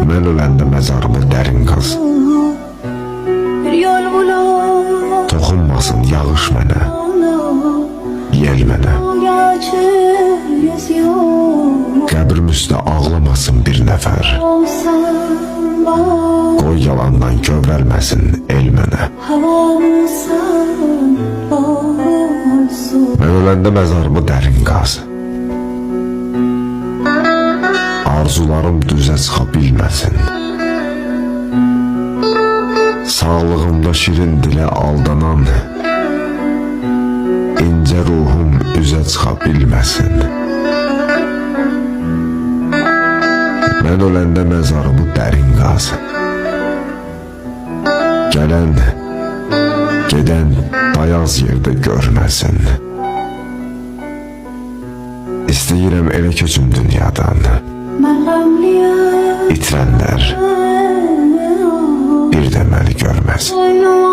Mən öləndə məzarımı dərin qaz. Toxunmasın yağış mənə, yel mənə. Qəbrim üstə ağlamasın bir nəfər. Qoy yalandan kövrəlməsin el mənə. Mən öləndə məzarımı dərin qaz. Arzularım düzə çıxa bilməsin. Sağlığımda şirin dilə aldanan incə ruhum üzə çıxa bilməsin. Mən öləndə məzarımı dərin qaz. Gələn, gedən dayaz yerdə görməsin. İstəyirəm elə köçüm dünyadan. İtirənlər bir də məni görməsin.